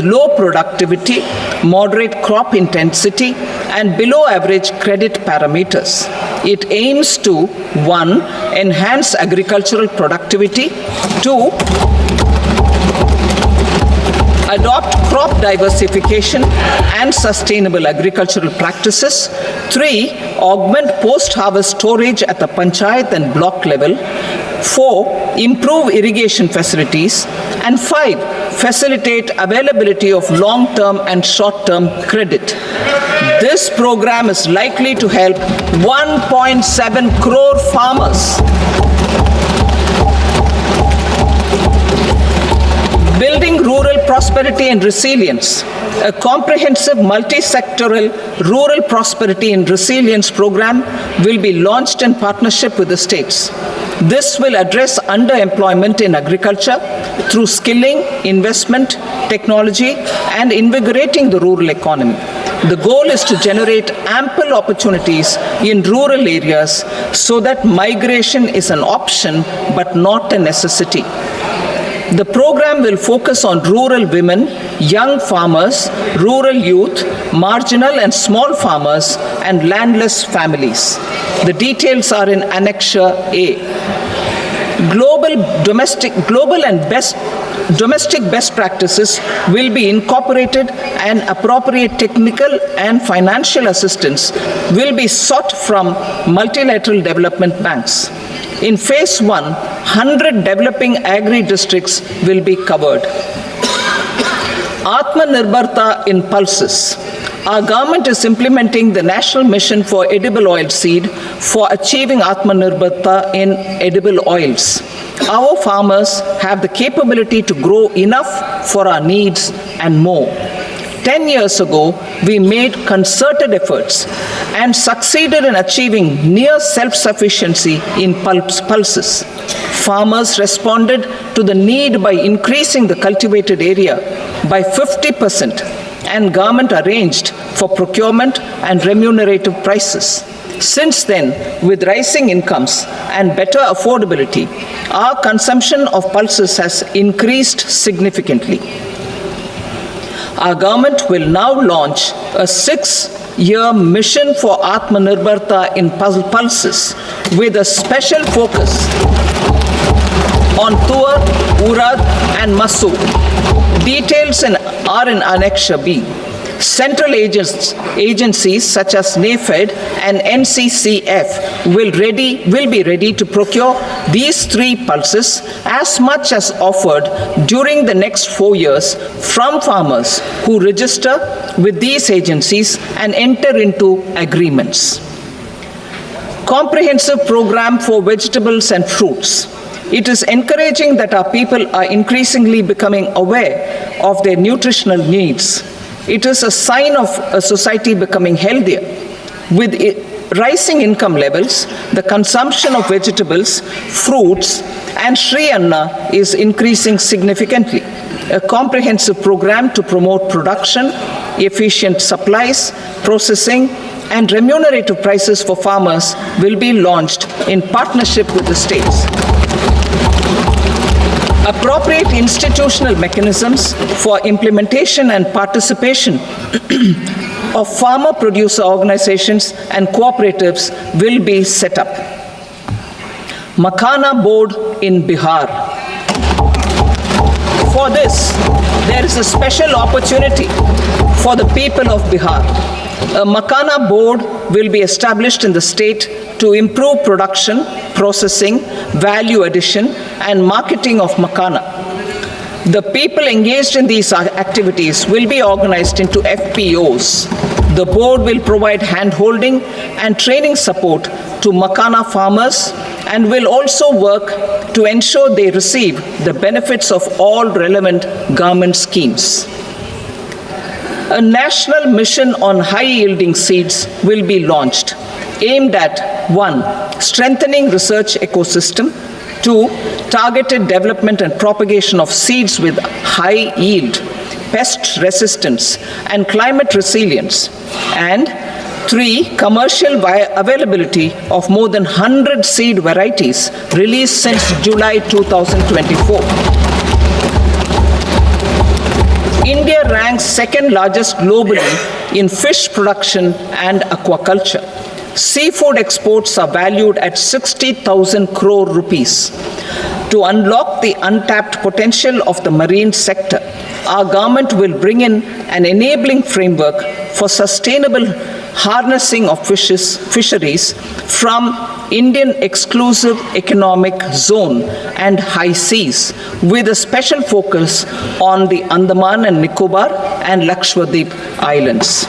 low productivity, moderate crop intensity, and below average credit parameters. It aims to 1. Enhance agricultural productivity, 2. Adopt crop diversification and sustainable agricultural practices, 3. Augment post-harvest storage at the panchayat and block level, 4. Improve irrigation facilities, and 5. Facilitate availability of long-term and short-term credit. This program is likely to help 1.7 crore farmers. Building rural prosperity and resilience. A comprehensive multi-sectoral rural prosperity and resilience program will be launched in partnership with the states. This will address underemployment in agriculture through skilling, investment, technology, and invigorating the rural economy. The goal is to generate ample opportunities in rural areas so that migration is an option but not a necessity. The program will focus on rural women, young farmers, rural youth, marginal and small farmers, and landless families. The details are in Annexure A. Domestic best practices will be incorporated, and appropriate technical and financial assistance will be sought from multilateral development banks. In phase 1, 100 developing agri-districts will be covered. Atmanirbharta in pulses. Our government is implementing the National Mission for Edible Oil Seed for achieving Atmanirbharta in edible oils. Our farmers have the capability to grow enough for our needs and more. 10 years ago, we made concerted efforts and succeeded in achieving near self-sufficiency in pulses. Farmers responded to the need by increasing the cultivated area by 50%, and government arranged for procurement and remunerative prices. Since then, with rising incomes and better affordability, our consumption of pulses has increased significantly. Our government will now launch a 6-year mission for Atmanirbharta in pulses with a special focus on Tuar, Urad, and Masoor. Details are in Annexure B. Central agencies such as NAFED and NCCF will be ready to procure these 3 pulses as much as offered during the next 4 years from farmers who register with these agencies and enter into agreements. Comprehensive program for vegetables and fruits. It is encouraging that our people are increasingly becoming aware of their nutritional needs. It is a sign of a society becoming healthier. With rising income levels, the consumption of vegetables, fruits, and Shri Anna is increasing significantly. A comprehensive program to promote production, efficient supplies, processing, and remunerative prices for farmers will be launched in partnership with the states. Appropriate institutional mechanisms for implementation and participation of farmer producer organizations and cooperatives will be set up. Makhana board in Bihar. For this, there is a special opportunity for the people of Bihar. A Makhana board will be established in the state to improve production, processing, value addition, and marketing of Makhana. The people engaged in these activities will be organized into FPOs. The board will provide hand-holding and training support to Makhana farmers and will also work to ensure they receive the benefits of all relevant government schemes. A national mission on high-yielding seeds will be launched, aimed at 1. Strengthening research ecosystem, 2. Targeted development and propagation of seeds with high yield, pest resistance, and climate resilience, and 3. Commercial availability of more than 100 seed varieties released since July 2024. India ranks second largest globally in fish production and aquaculture. Seafood exports are valued at 60,000 crore rupees. To unlock the untapped potential of the marine sector, our government will bring in an enabling framework for sustainable harnessing of fisheries from Indian exclusive economic zone and high seas, with a special focus on the Andaman and Nicobar and Lakshadweep Islands.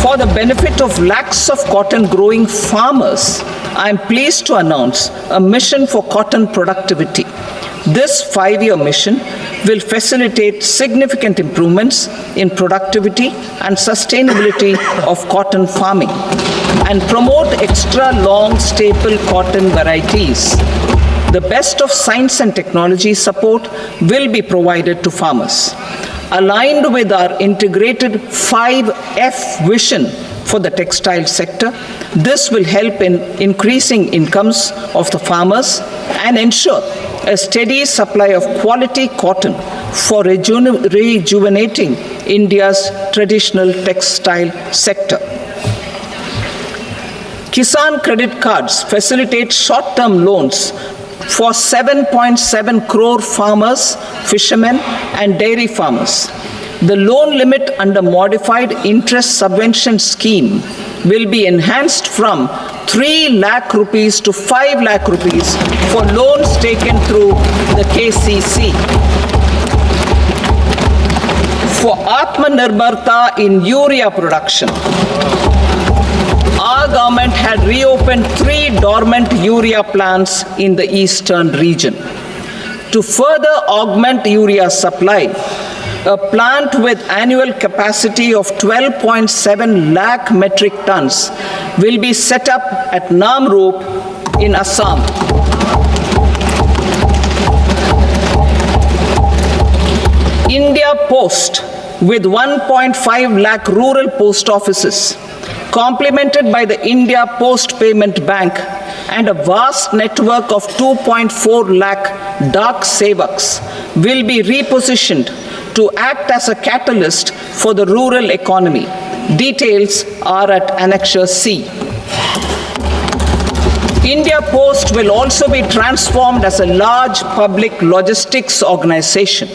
For the benefit of lakhs of cotton growing farmers, I am pleased to announce a mission for cotton productivity. This 5-year mission will facilitate significant improvements in productivity and sustainability of cotton farming and promote extra long staple cotton varieties. The best of science and technology support will be provided to farmers. Aligned with our integrated 5F vision for the textile sector, this will help in increasing incomes of the farmers and ensure a steady supply of quality cotton for rejuvenating India's traditional textile sector. Kisan credit cards facilitate short-term loans for 7.7 crore farmers, fishermen, and dairy farmers. The loan limit under modified interest subvention scheme will be enhanced from 3 lakh rupees to 5 lakh rupees for loans taken through the KCC. For Atmanirbharta in urea production, our government had reopened 3 dormant urea plants in the eastern region. To further augment urea supply, a plant with annual capacity of 12.7 lakh metric tons will be set up at Namrup in Assam. India Post, with 1.5 lakh rural post offices, complemented by the India Post Payment Bank and a vast network of 2.4 lakh Dak Sevaks, will be repositioned to act as a catalyst for the rural economy. Details are at Annexure C. India Post will also be transformed as a large public logistics organization.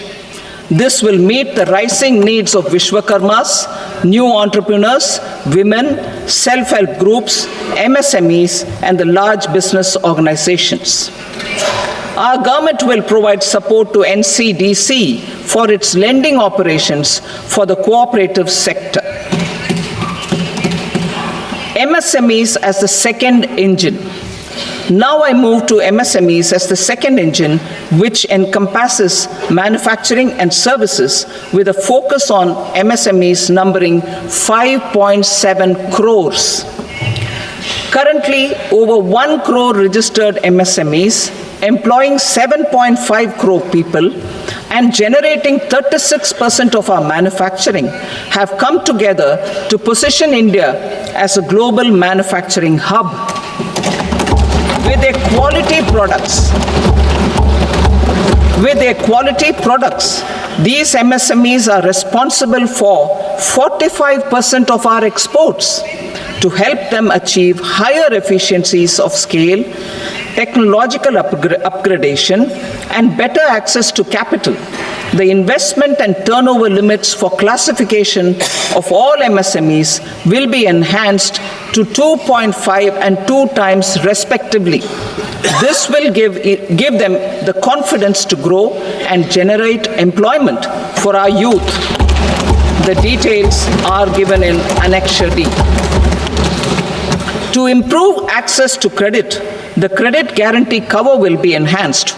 This will meet the rising needs of Vishwakarmas, new entrepreneurs, women, self-help groups, MSMEs, and the large business organizations. Our government will provide support to NCDC for its lending operations for the cooperative sector. MSMEs as the second engine. Now I move to MSMEs as the second engine, which encompasses manufacturing and services with a focus on MSMEs numbering 5.7 crores. Currently, over 1 crore registered MSMEs, employing 7.5 crore people and generating 36% of our manufacturing, have come together to position India as a global manufacturing hub. With their quality products, these MSMEs are responsible for 45% of our exports. To help them achieve higher efficiencies of scale, technological upgradation, and better access to capital, the investment and turnover limits for classification of all MSMEs will be enhanced to 2.5 and 2 times respectively. This will give them the confidence to grow and generate employment for our youth. The details are given in Annexure D. To improve access to credit, the credit guarantee cover will be enhanced.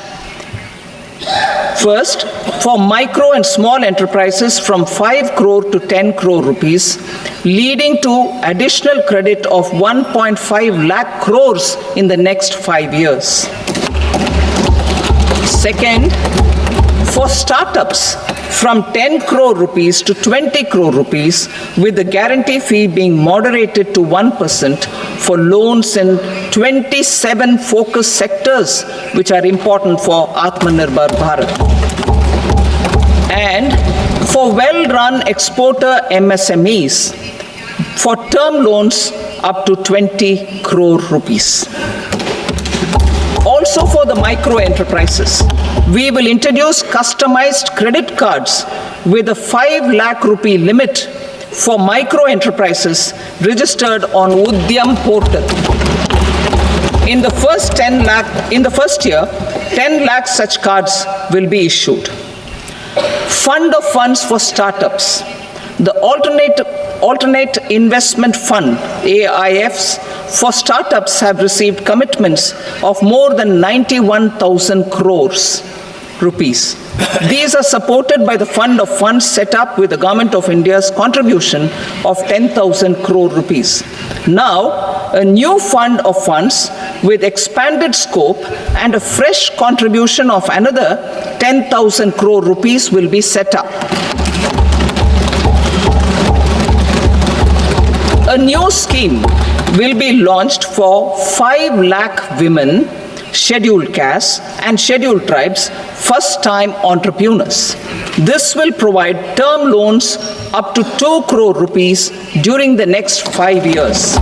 First, for micro and small enterprises from 5 crore to 10 crore rupees, leading to additional credit of 1.5 lakh crores in the next 5 years. Second, for startups from 10 crore rupees to 20 crore rupees, with the guarantee fee being moderated to 1% for loans in 27 focus sectors which are important for Atmanirbhar Bharat. and for well-run exporter MSMEs for term loans up to 20 crore rupees. Also for the micro enterprises, we will introduce customized credit cards with a 5 lakh rupee limit for micro enterprises registered on Udyam portal. In the first year, 10 lakh such cards will be issued. Fund of funds for startups. The alternate investment fund, AIFs, for startups have received commitments of more than 91,000 crores rupees. These are supported by the fund of funds set up with the Government of India's contribution of 10,000 crore rupees. Now, a new fund of funds with expanded scope and a fresh contribution of another 10,000 crore rupees will be set up. A new scheme will be launched for 5 lakh women, scheduled castes and scheduled tribes, first-time entrepreneurs. This will provide term loans up to 2 crore rupees during the next 5 years.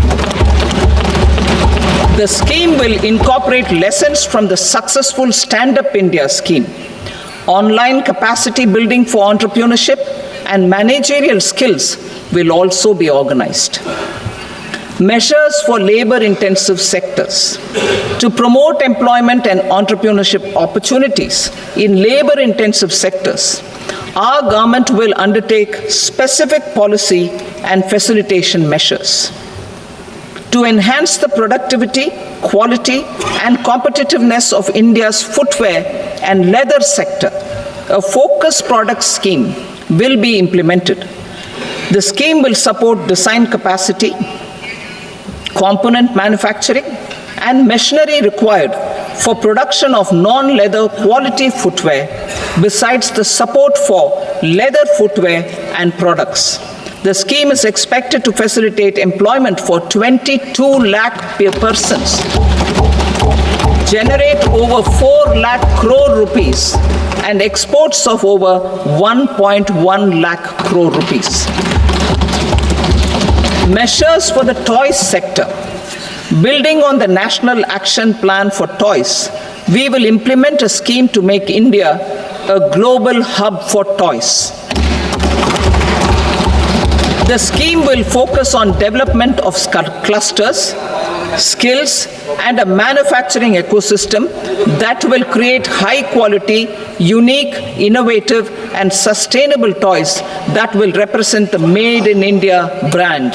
The scheme will incorporate lessons from the successful Stand Up India scheme, online capacity building for entrepreneurship, and managerial skills will also be organized. Measures for labor-intensive sectors. To promote employment and entrepreneurship opportunities in labor-intensive sectors, our government will undertake specific policy and facilitation measures. To enhance the productivity, quality, and competitiveness of India's footwear and leather sector, a focused product scheme will be implemented. The scheme will support design capacity, component manufacturing, and machinery required for production of non-leather quality footwear, besides the support for leather footwear and products. The scheme is expected to facilitate employment for 22 lakh persons, generate over 4 lakh crore rupees, and exports of over 1.1 lakh crore rupees. Measures for the toys sector. Building on the National Action Plan for Toys, we will implement a scheme to make India a global hub for toys. The scheme will focus on development of clusters, skills, and a manufacturing ecosystem that will create high-quality, unique, innovative, and sustainable toys that will represent the Made in India brand.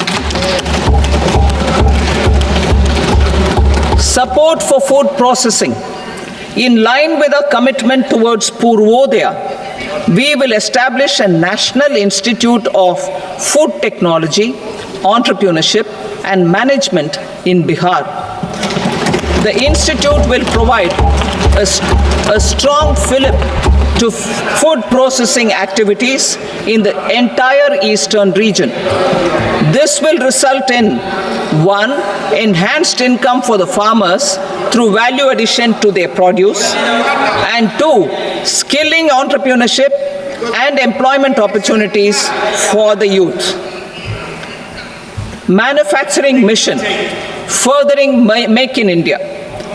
Support for food processing. In line with our commitment towards Purvodaya, we will establish a National Institute of Food Technology, Entrepreneurship, and Management in Bihar. The institute will provide a strong fillip to food processing activities in the entire eastern region. This will result in 1. Enhanced income for the farmers through value addition to their produce, and 2. Skilling entrepreneurship and employment opportunities for the youth. Manufacturing mission, furthering Make in India.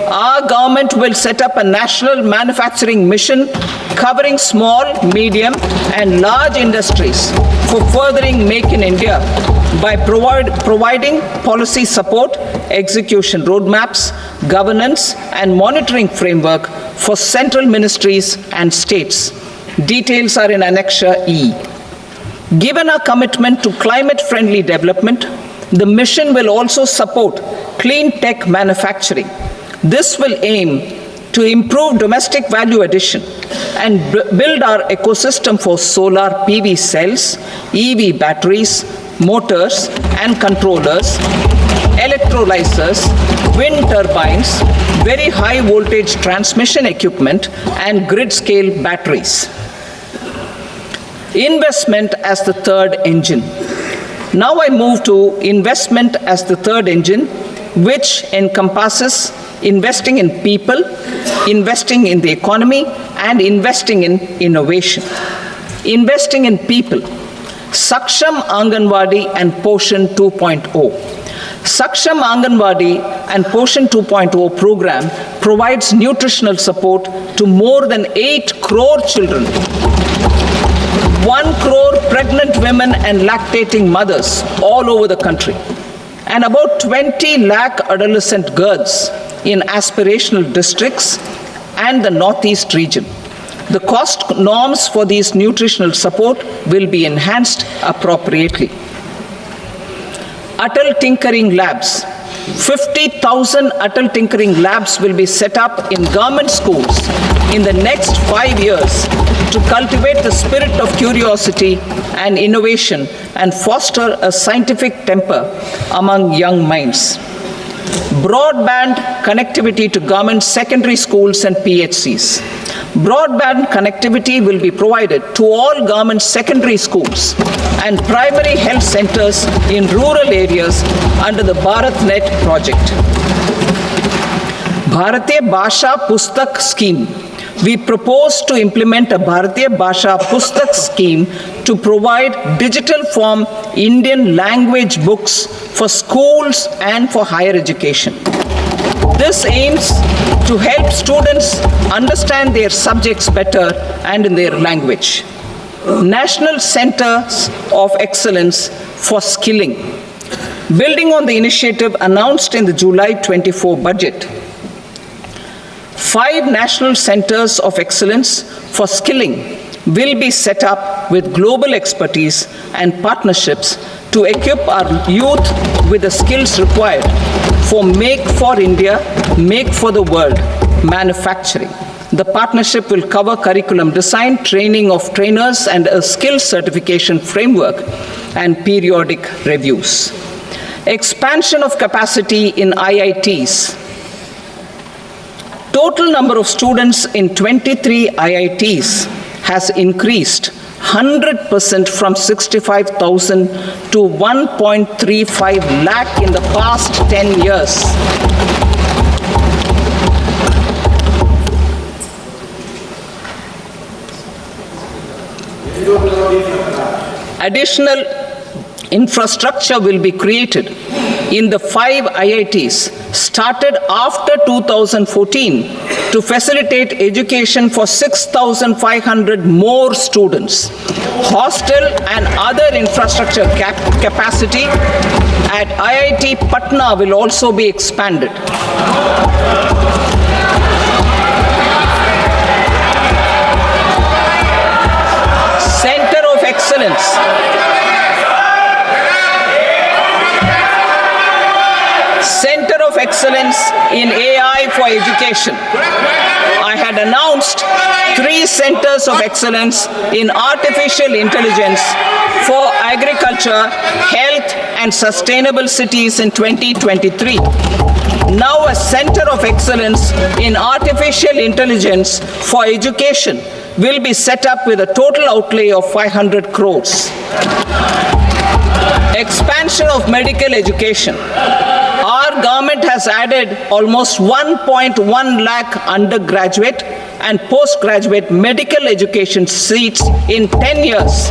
Our government will set up a national manufacturing mission covering small, medium, and large industries for furthering Make in India by providing policy support, execution roadmaps, governance, and monitoring framework for central ministries and states. Details are in Annexure E. Given our commitment to climate-friendly development, the mission will also support clean tech manufacturing. This will aim to improve domestic value addition and build our ecosystem for solar PV cells, EV batteries, motors and controllers, electrolyzers, wind turbines, very high voltage transmission equipment, and grid-scale batteries. Investment as the third engine. Now I move to investment as the third engine, which encompasses investing in people, investing in the economy, and investing in innovation. investing in people, Saksham Anganwadi and Poshan 2.0. Saksham Anganwadi and Poshan 2.0 program provides nutritional support to more than 8 crore children, 1 crore pregnant women and lactating mothers all over the country, and about 20 lakh adolescent girls in aspirational districts and the Northeast region. The cost norms for these nutritional support will be enhanced appropriately. Atal Tinkering Labs. 50,000 Atal Tinkering Labs will be set up in government schools in the next 5 years to cultivate the spirit of curiosity and innovation and foster a scientific temper among young minds. Broadband connectivity to government secondary schools and PHCs. Broadband connectivity will be provided to all government secondary schools and primary health centers in rural areas under the BharatNet project. Bharatiya Bhasha Pustak Scheme. We propose to implement a Bharatiya Bhasha Pustak scheme to provide digital form Indian language books for schools and for higher education. This aims to help students understand their subjects better and in their language. National Centers of Excellence for Skilling. Building on the initiative announced in the July 24 budget, 5 national centers of excellence for skilling will be set up with global expertise and partnerships to equip our youth with the skills required for Make for India, Make for the World manufacturing. The partnership will cover curriculum design, training of trainers, and a skills certification framework and periodic reviews. Expansion of capacity in IITs. Total number of students in 23 IITs has increased 100% from 65,000 to 1.35 lakh in the past 10 years. Additional infrastructure will be created in the 5 IITs started after 2014 to facilitate education for 6,500 more students. Hostel and other infrastructure capacity at IIT Patna will also be expanded. Center of Excellence. Center of Excellence in AI for Education. I had announced 3 centers of excellence in artificial intelligence for agriculture, health, and sustainable cities in 2023. Now a center of excellence in artificial intelligence for education will be set up with a total outlay of 500 crores. Expansion of medical education. Our government has added almost 1.1 lakh undergraduate and postgraduate medical education seats in 10 years,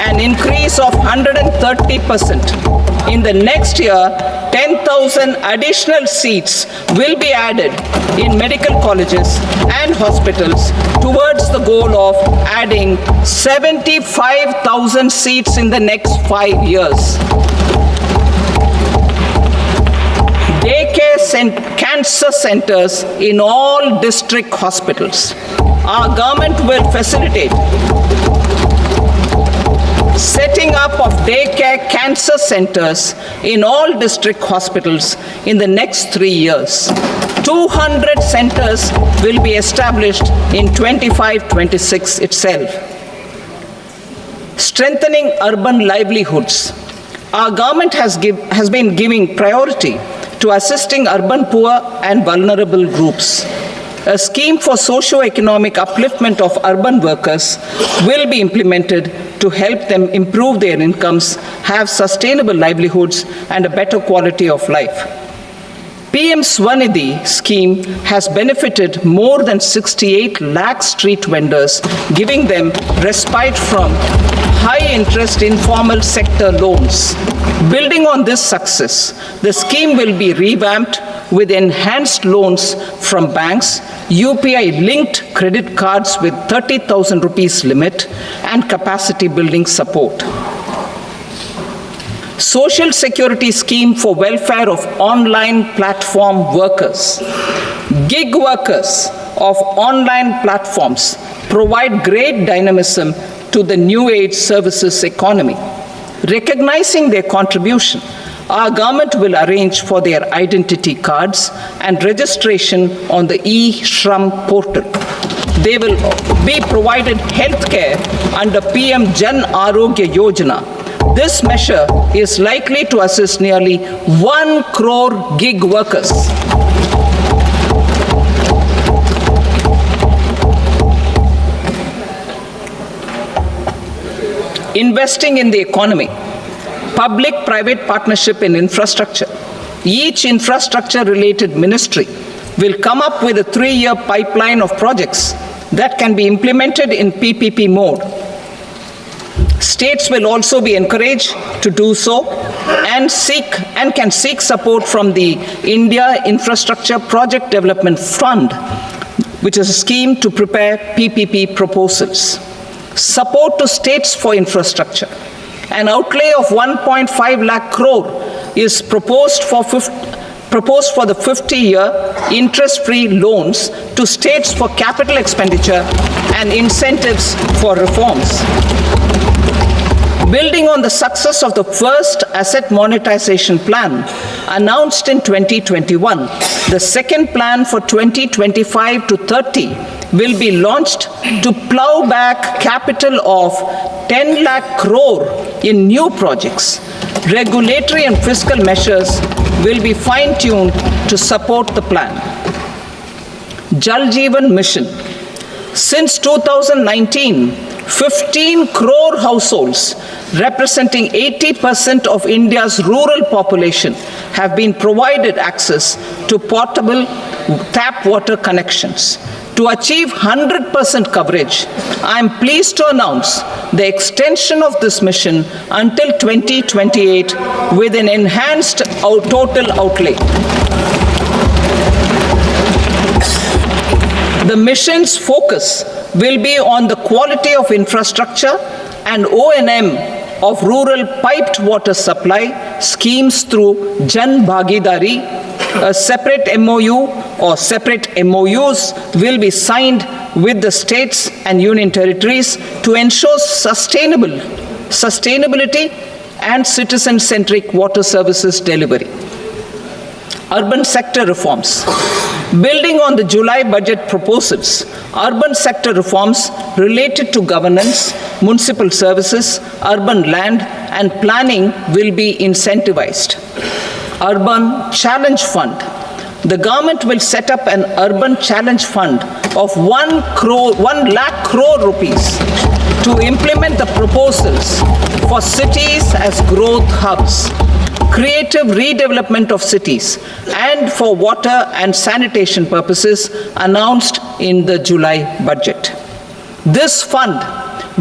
an increase of 130%. In the next year, 10,000 additional seats will be added in medical colleges and hospitals towards the goal of adding 75,000 seats in the next 5 years. Daycare cancer centers in all district hospitals. Our government will facilitate setting up of daycare cancer centers in all district hospitals in the next 3 years. 200 centers will be established in 25-26 itself. Strengthening urban livelihoods. Our government has been giving priority to assisting urban poor and vulnerable groups. A scheme for socio-economic upliftment of urban workers will be implemented to help them improve their incomes, have sustainable livelihoods, and a better quality of life. PM Swanidhi scheme has benefited more than 68 lakh street vendors, giving them respite from high-interest informal sector loans. Building on this success, the scheme will be revamped with enhanced loans from banks, UPI-linked credit cards with 30,000 rupees limit, and capacity building support. Social Security Scheme for welfare of online platform workers. Gig workers of online platforms provide great dynamism to the new age services economy. Recognizing their contribution, our government will arrange for their identity cards and registration on the e-Shram portal. They will be provided health care under PM Jan Arogya Yojana. This measure is likely to assist nearly 1 crore gig workers. Investing in the economy. Public-private partnership in infrastructure. Each infrastructure-related ministry will come up with a 3-year pipeline of projects that can be implemented in PPP mode. States will also be encouraged to do so and can seek support from the India Infrastructure Project Development Fund, which is a scheme to prepare PPP proposals. Support to states for infrastructure. An outlay of 1.5 lakh crore is proposed for the 50-year interest-free loans to states for capital expenditure and incentives for reforms. Building on the success of the first asset monetization plan announced in 2021, the second plan for 2025 to 30 will be launched to plow back capital of 10 lakh crore in new projects. Regulatory and fiscal measures will be fine-tuned to support the plan. Jal Jeevan Mission. Since 2019, 15 crore households, representing 80% of India's rural population, have been provided access to portable tap water connections. To achieve 100% coverage, I am pleased to announce the extension of this mission until 2028 with an enhanced total outlay. The mission's focus will be on the quality of infrastructure and O&M of rural piped water supply schemes through Jan Bhagidari. A separate MOU or separate MOUs will be signed with the states and union territories to ensure sustainability and citizen-centric water services delivery. Urban sector reforms. Building on the July budget proposals, urban sector reforms related to governance, municipal services, urban land, and planning will be incentivized. Urban Challenge Fund. The government will set up an Urban Challenge Fund of 1 lakh crore rupees to implement the proposals for cities as growth hubs, creative redevelopment of cities, and for water and sanitation purposes announced in the July budget. This fund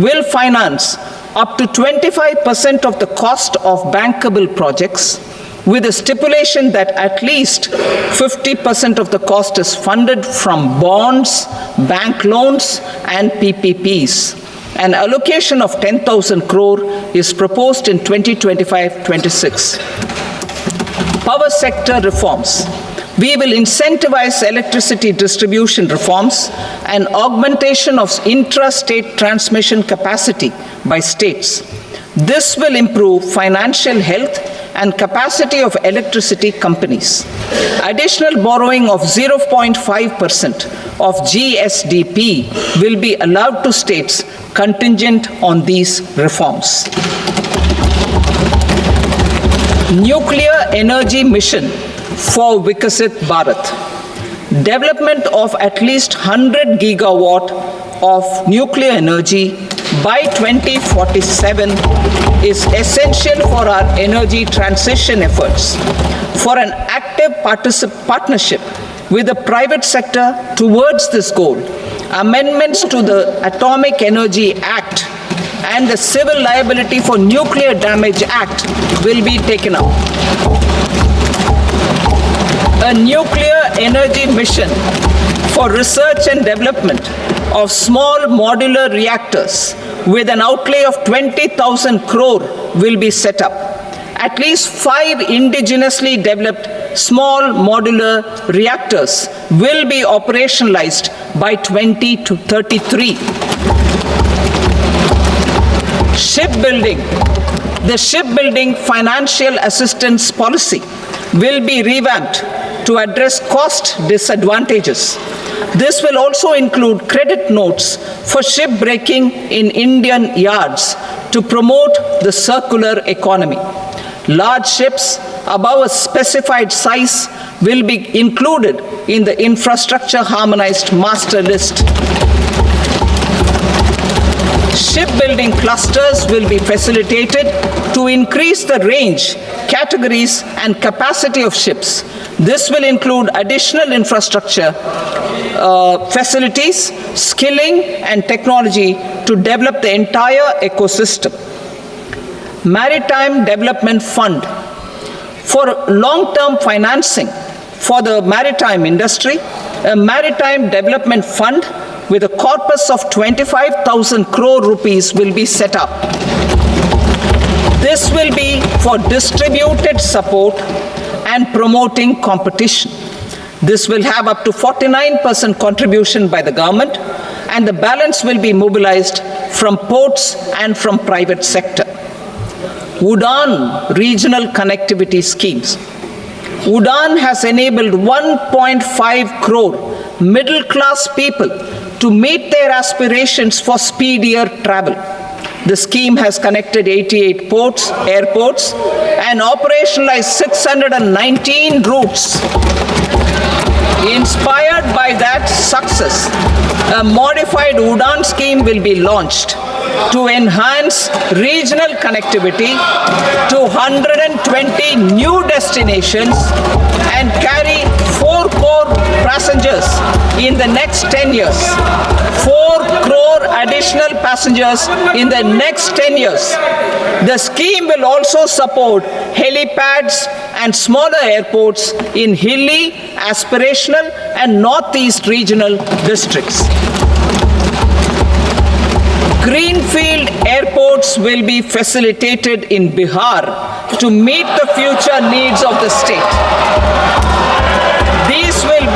will finance up to 25% of the cost of bankable projects, with a stipulation that at least 50% of the cost is funded from bonds, bank loans, and PPPs. An allocation of 10,000 crore is proposed in 2025-26. Power sector reforms. We will incentivize electricity distribution reforms and augmentation of intra-state transmission capacity by states. This will improve financial health and capacity of electricity companies. Additional borrowing of 0.5% of GSDP will be allowed to states contingent on these reforms. Nuclear energy mission for Vikasit Bharat. Development of at least 100 gigawatt of nuclear energy by 2047 is essential for our energy transition efforts. For an active partnership with the private sector towards this goal, amendments to the Atomic Energy Act and the Civil Liability for Nuclear Damage Act will be taken up. A nuclear energy mission for research and development of small modular reactors with an outlay of 20,000 crore will be set up. At least 5 indigenously developed small modular reactors will be operationalized by 2033. Shipbuilding. The shipbuilding financial assistance policy will be revamped to address cost disadvantages. This will also include credit notes for shipbreaking in Indian yards to promote the circular economy. Large ships above a specified size will be included in the infrastructure harmonized master list. Shipbuilding clusters will be facilitated to increase the range, categories, and capacity of ships. This will include additional infrastructure, facilities, skilling, and technology to develop the entire ecosystem. Maritime Development Fund. For long-term financing for the maritime industry, a Maritime Development Fund with a corpus of 25,000 crore rupees will be set up. This will be for distributed support and promoting competition. This will have up to 49% contribution by the government, and the balance will be mobilized from ports and from private sector. UDAN regional connectivity schemes. UDAN has enabled 1.5 crore middle-class people to meet their aspirations for speedier travel. The scheme has connected 88 airports, and operationalized 619 routes. Inspired by that success, a modified UDAN scheme will be launched to enhance regional connectivity to 120 new destinations and carry 4 crore passengers in the next 10 years. 4 crore additional passengers in the next 10 years. The scheme will also support helipads and smaller airports in hilly, aspirational, and northeast regional districts. Greenfield airports will be facilitated in Bihar to meet the future needs of the state. These will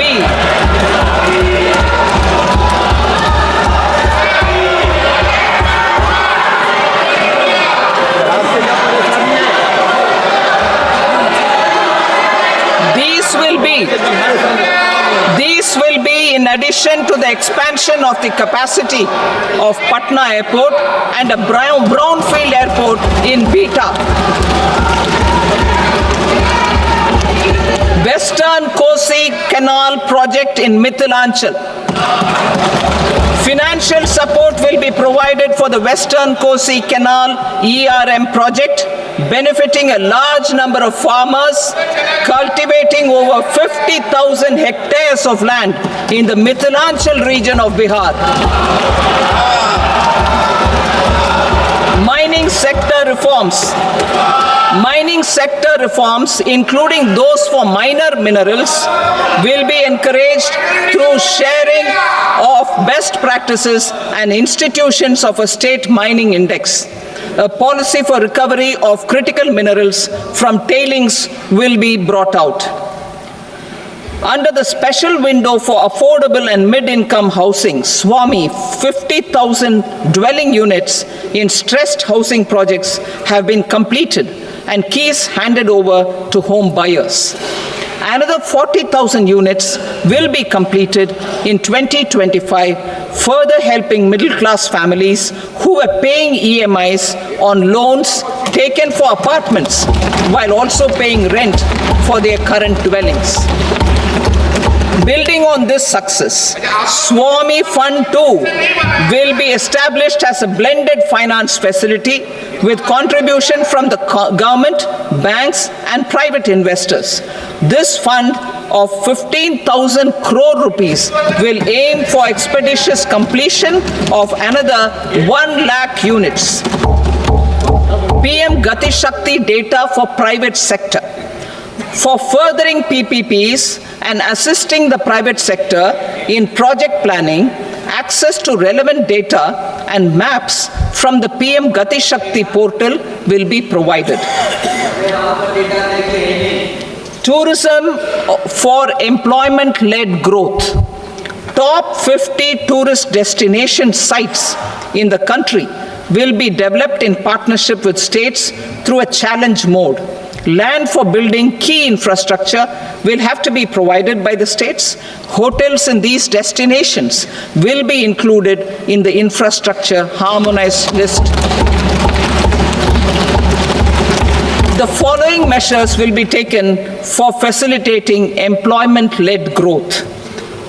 be in addition to the expansion of the capacity of Patna Airport and a brownfield airport in Beta. Western Kosi Canal project in Mithilanchal. Financial support will be provided for the Western Kosi Canal ERM project, benefiting a large number of farmers, cultivating over 50,000 hectares of land in the Mithilanchal region of Bihar. Mining sector reforms. Mining sector reforms, including those for minor minerals, will be encouraged through sharing of best practices and institutions of a state mining index. A policy for recovery of critical minerals from tailings will be brought out. Under the special window for affordable and mid-income housing, SWAMI, 50,000 dwelling units in stressed housing projects have been completed and keys handed over to home buyers. Another 40,000 units will be completed in 2025, further helping middle-class families who are paying EMIs on loans taken for apartments while also paying rent for their current dwellings. Building on this success, Swami Fund 2 will be established as a blended finance facility with contribution from the government, banks and private investors. This fund of 15,000 crore rupees will aim for expeditious completion of another 1 lakh units. PM Gati Shakti data for private sector. For furthering PPPs and assisting the private sector in project planning, access to relevant data and maps from the PM Gati Shakti portal will be provided. Tourism for employment-led growth. Top 50 tourist destination sites in the country will be developed in partnership with states through a challenge mode. Land for building key infrastructure will have to be provided by the states. Hotels in these destinations will be included in the infrastructure harmonized list. The following measures will be taken for facilitating employment-led growth.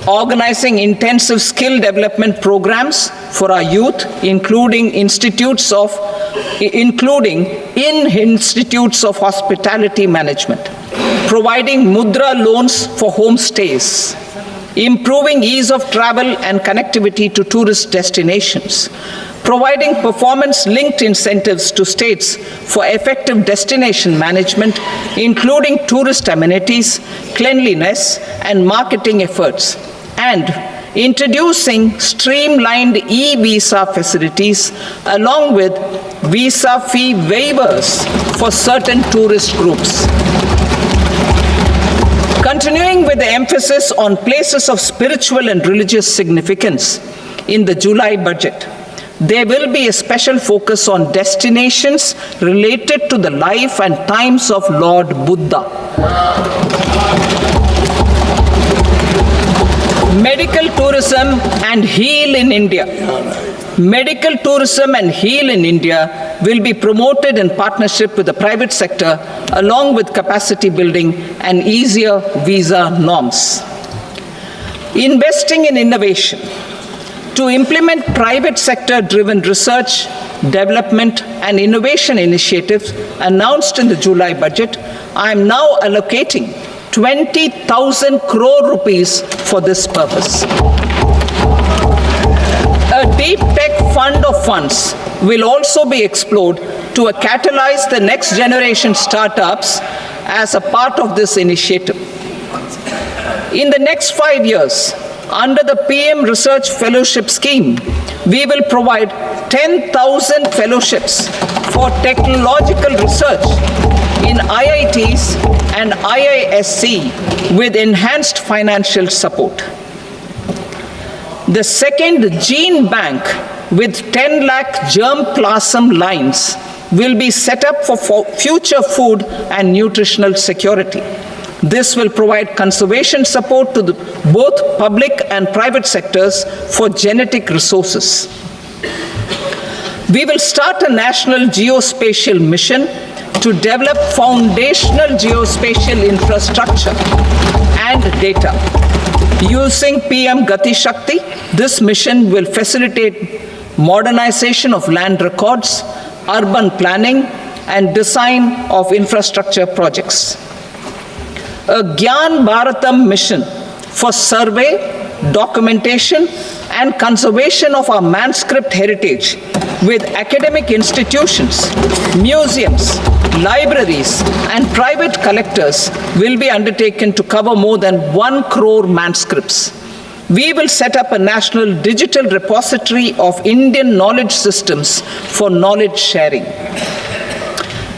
Organizing intensive skill development programs for our youth, including in institutes of hospitality management. Providing mudra loans for homestays. Improving ease of travel and connectivity to tourist destinations. Providing performance-linked incentives to states for effective destination management, including tourist amenities, cleanliness, and marketing efforts. And introducing streamlined e-visa facilities along with visa fee waivers for certain tourist groups. Continuing with the emphasis on places of spiritual and religious significance in the July budget, there will be a special focus on destinations related to the life and times of Lord Buddha. Medical tourism and heal in India. Medical tourism and heal in India will be promoted in partnership with the private sector along with capacity building and easier visa norms. Investing in innovation. To implement private sector-driven research, development and innovation initiatives announced in the July budget, I am now allocating 20,000 crore rupees for this purpose. A deep tech fund of funds will also be explored to catalyze the next generation startups as a part of this initiative. In the next 5 years, under the PM Research Fellowship Scheme, we will provide 10,000 fellowships for technological research in IITs and IISc with enhanced financial support. The second gene bank with 10 lakh germ plasm lines will be set up for future food and nutritional security. This will provide conservation support to both public and private sectors for genetic resources. We will start a national geospatial mission to develop foundational geospatial infrastructure and data. Using PM Gati Shakti, this mission will facilitate modernization of land records, urban planning, and design of infrastructure projects. A Gyan Bharatam mission for survey, documentation, and conservation of our manuscript heritage with academic institutions, museums, libraries, and private collectors will be undertaken to cover more than 1 crore manuscripts. We will set up a national digital repository of Indian knowledge systems for knowledge sharing.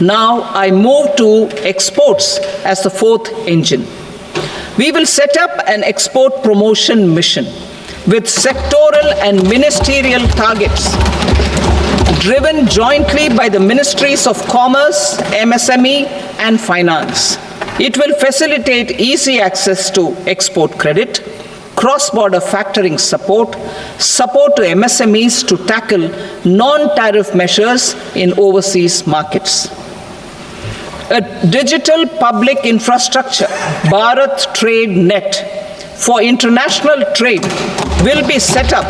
Now I move to exports as the fourth engine. We will set up an export promotion mission with sectoral and ministerial targets driven jointly by the Ministries of Commerce, MSME, and Finance. It will facilitate easy access to export credit, cross-border factoring support, support to MSMEs to tackle non-tariff measures in overseas markets. A digital public infrastructure, Bharat Trade Net, for International Trade will be set up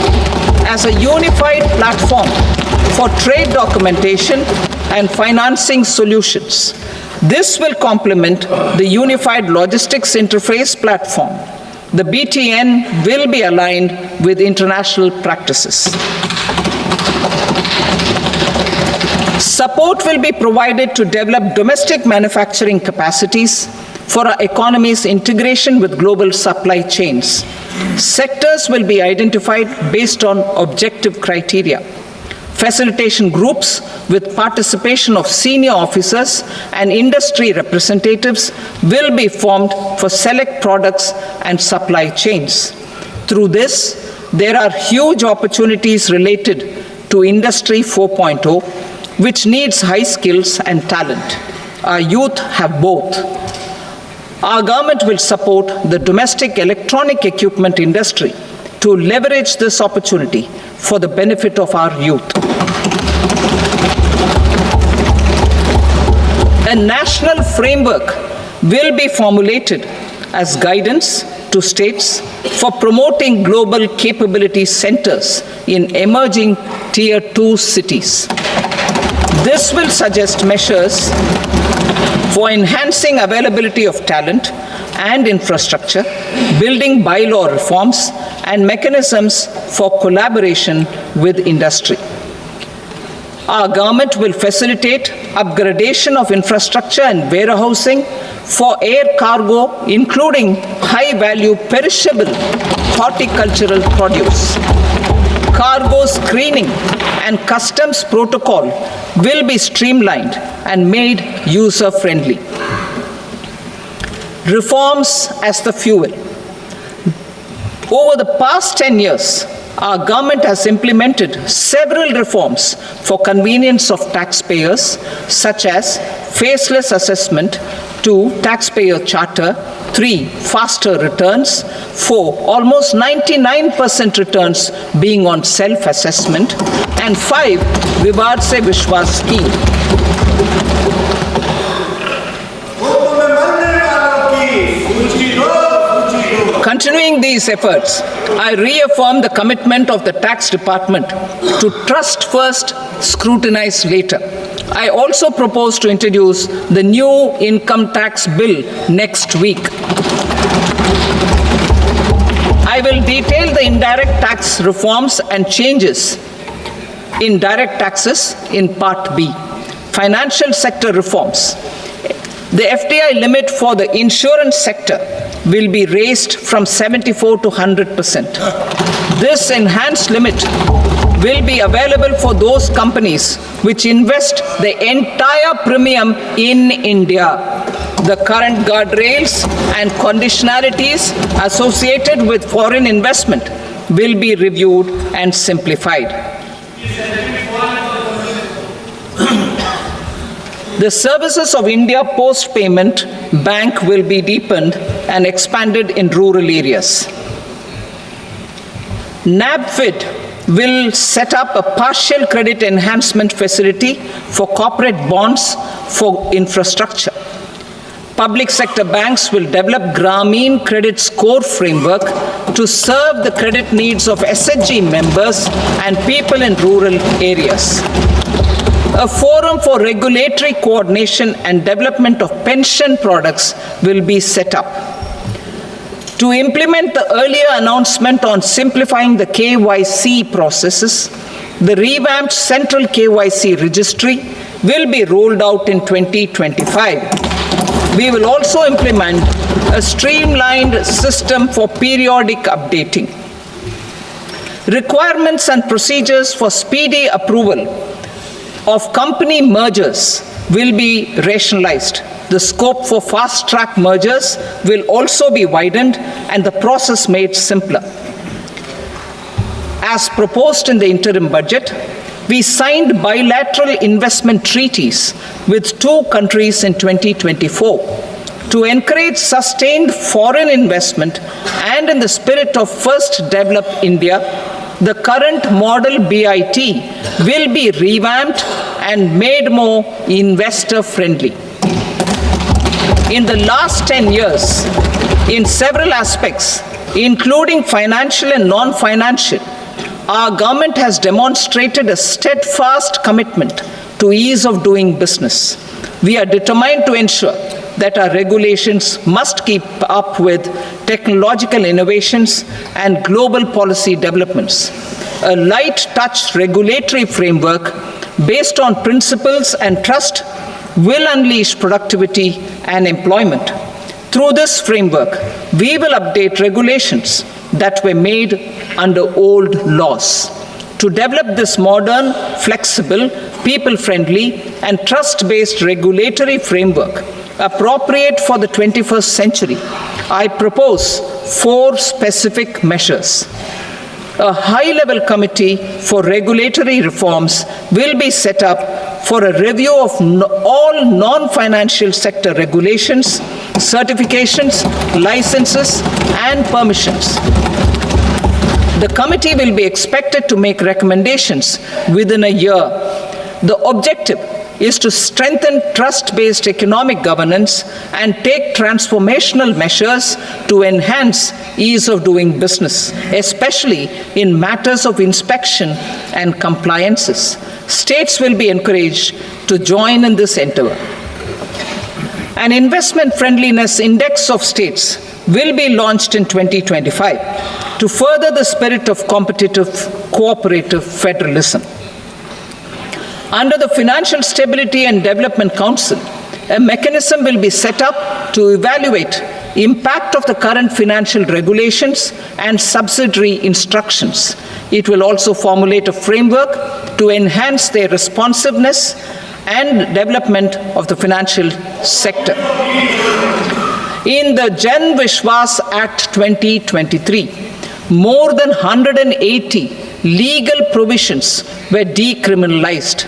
as a unified platform for trade documentation and financing solutions. This will complement the Unified Logistics Interface platform. The BTN will be aligned with international practices. Support will be provided to develop domestic manufacturing capacities for our economy's integration with global supply chains. Sectors will be identified based on objective criteria. Facilitation groups with participation of senior officers and industry representatives will be formed for select products and supply chains. Through this, there are huge opportunities related to Industry 4.0, which needs high skills and talent. Our youth have both. Our government will support the domestic electronic equipment industry to leverage this opportunity for the benefit of our youth. A national framework will be formulated as guidance to states for promoting global capability centers in emerging Tier 2 cities. This will suggest measures for enhancing availability of talent and infrastructure, building bylaw reforms, and mechanisms for collaboration with industry. Our government will facilitate upgradation of infrastructure and warehousing for air cargo, including high-value perishable horticultural produce. Cargo screening and customs protocol will be streamlined and made user-friendly. Reforms as the fuel. Over the past 10 years, our government has implemented several reforms for convenience of taxpayers, such as faceless assessment, 2, taxpayer charter, 3, faster returns, 4, almost 99% returns being on self-assessment, and 5, Vivad Se Vishwas scheme. Continuing these efforts, I reaffirm the commitment of the Tax Department to trust first, scrutinize later. I also propose to introduce the new income tax bill next week. I will detail the indirect tax reforms and changes in direct taxes in Part B. Financial sector reforms. The FDI limit for the insurance sector will be raised from 74 to 100%. This enhanced limit will be available for those companies which invest the entire premium in India. The current guardrails and conditionalities associated with foreign investment will be reviewed and simplified. The services of India Post Payment Bank will be deepened and expanded in rural areas. NABFID will set up a partial credit enhancement facility for corporate bonds for infrastructure. Public sector banks will develop Grameen Credit Score framework to serve the credit needs of SHG members and people in rural areas. A forum for regulatory coordination and development of pension products will be set up. To implement the earlier announcement on simplifying the KYC processes, the revamped Central KYC Registry will be rolled out in 2025. We will also implement a streamlined system for periodic updating. Requirements and procedures for speedy approval of company mergers will be rationalized. The scope for fast-track mergers will also be widened and the process made simpler. As proposed in the interim budget, we signed bilateral investment treaties with 2 countries in 2024 to encourage sustained foreign investment, and in the spirit of First Develop India, the current model BIT will be revamped and made more investor-friendly. In the last 10 years, in several aspects, including financial and non-financial, our government has demonstrated a steadfast commitment to ease of doing business. We are determined to ensure that our regulations must keep up with technological innovations and global policy developments. A light touch regulatory framework based on principles and trust will unleash productivity and employment. Through this framework, we will update regulations that were made under old laws. To develop this modern, flexible, people-friendly, and trust-based regulatory framework appropriate for the 21st century, I propose 4 specific measures. A high-level committee for regulatory reforms will be set up for a review of all non-financial sector regulations, certifications, licenses, and permissions. The committee will be expected to make recommendations within a year. The objective is to strengthen trust-based economic governance and take transformational measures to enhance ease of doing business, especially in matters of inspection and compliances. States will be encouraged to join in this endeavor. An investment friendliness index of states will be launched in 2025 to further the spirit of competitive, cooperative federalism. Under the Financial Stability and Development Council, a mechanism will be set up to evaluate impact of the current financial regulations and subsidiary instructions. It will also formulate a framework to enhance their responsiveness and development of the financial sector. In the Jan Vishwas Act 2023, more than 180 legal provisions were decriminalized.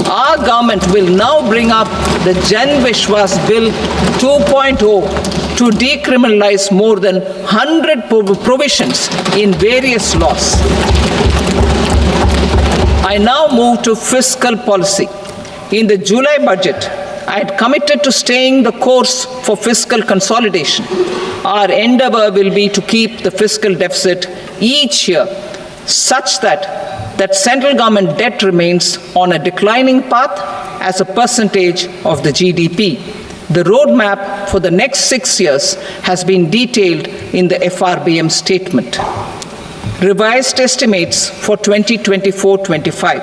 Our government will now bring up the Jan Vishwas Bill 2.0 to decriminalize more than 100 provisions in various laws. I now move to fiscal policy. In the July budget, I had committed to staying the course for fiscal consolidation. Our endeavor will be to keep the fiscal deficit each year such that central government debt remains on a declining path as a percentage of the GDP. The roadmap for the next 6 years has been detailed in the FRBM statement. Revised estimates for 2024-25.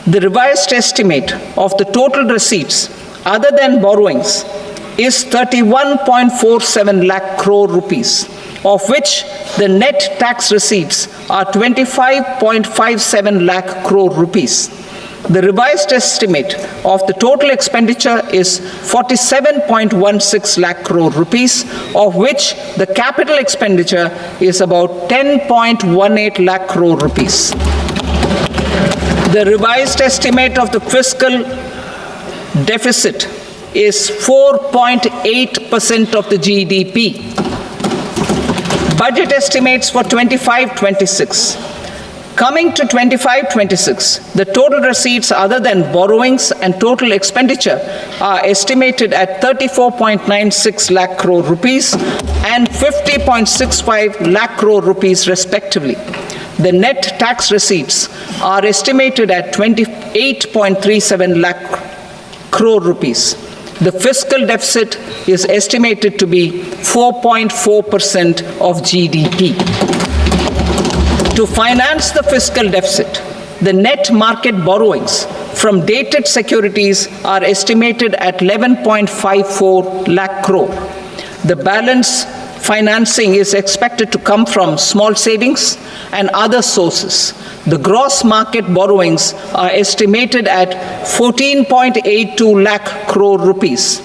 The revised estimate of the total receipts other than borrowings is 31.47 lakh crore rupees, of which the net tax receipts are 25.57 lakh crore rupees. The revised estimate of the total expenditure is 47.16 lakh crore rupees, of which the capital expenditure is about 10.18 lakh crore rupees. The revised estimate of the fiscal deficit is 4.8% of the GDP. Budget estimates for 25-26. Coming to 25-26, the total receipts other than borrowings and total expenditure are estimated at 34.96 lakh crore rupees and 50.65 lakh crore rupees respectively. The net tax receipts are estimated at 28.37 lakh crore rupees. The fiscal deficit is estimated to be 4.4% of GDP. To finance the fiscal deficit, the net market borrowings from dated securities are estimated at 11.54 lakh crore. The balance financing is expected to come from small savings and other sources. The gross market borrowings are estimated at 14.82 lakh crore rupees.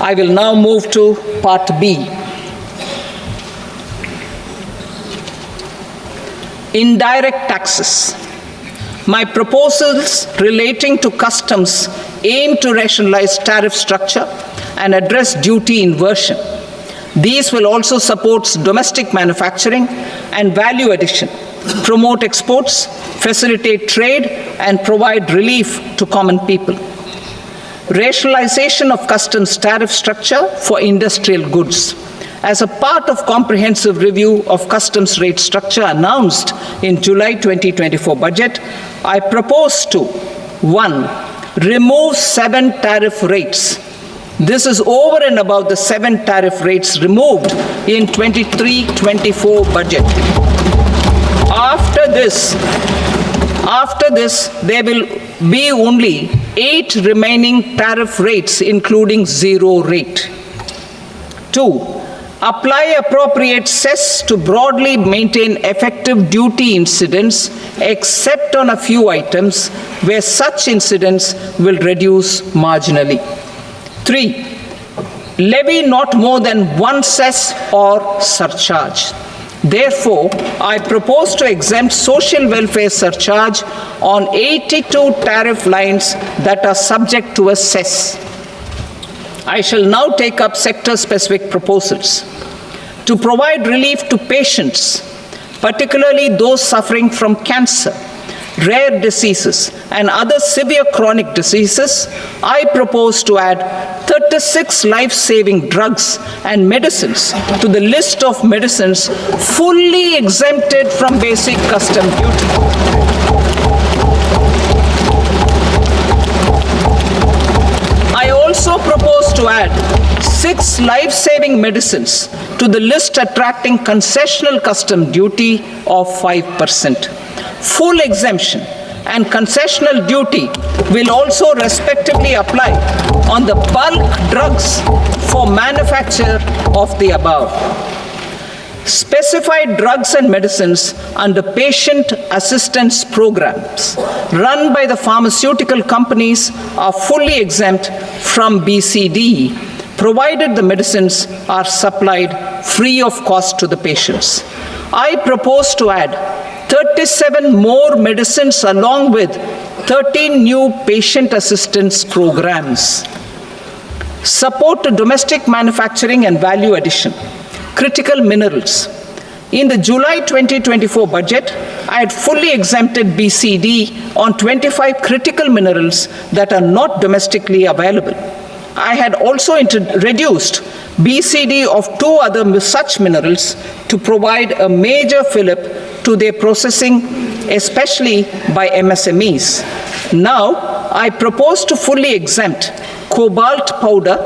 I will now move to Part B. Indirect taxes. My proposals relating to customs aim to rationalize tariff structure and address duty inversion. These will also support domestic manufacturing and value addition, promote exports, facilitate trade, and provide relief to common people. Rationalization of customs tariff structure for industrial goods. As a part of comprehensive review of customs rate structure announced in July 2024 budget, I propose to 1. Remove 7 tariff rates. This is over and above the 7 tariff rates removed in 23-24 budget. After this, there will be only 8 remaining tariff rates, including 0 rate. 2. Apply appropriate cess to broadly maintain effective duty incidence, except on a few items where such incidence will reduce marginally. 3. Levy not more than 1 cess or surcharge. Therefore, I propose to exempt social welfare surcharge on 82 tariff lines that are subject to a cess. I shall now take up sector-specific proposals. To provide relief to patients, particularly those suffering from cancer, rare diseases, and other severe chronic diseases, I propose to add 36 life-saving drugs and medicines to the list of medicines fully exempted from basic custom duty. I also propose to add 6 life-saving medicines to the list attracting concessional custom duty of 5%. Full exemption and concessional duty will also respectively apply on the bulk drugs for manufacture of the above. Specified drugs and medicines under patient assistance programs run by the pharmaceutical companies are fully exempt from BCD, provided the medicines are supplied free of cost to the patients. I propose to add 37 more medicines along with 13 new patient assistance programs. Support to domestic manufacturing and value addition. Critical minerals. In the July 2024 budget, I had fully exempted BCD on 25 critical minerals that are not domestically available. I had also reduced BCD of 2 other such minerals to provide a major fillip to their processing, especially by MSMEs. Now, I propose to fully exempt cobalt powder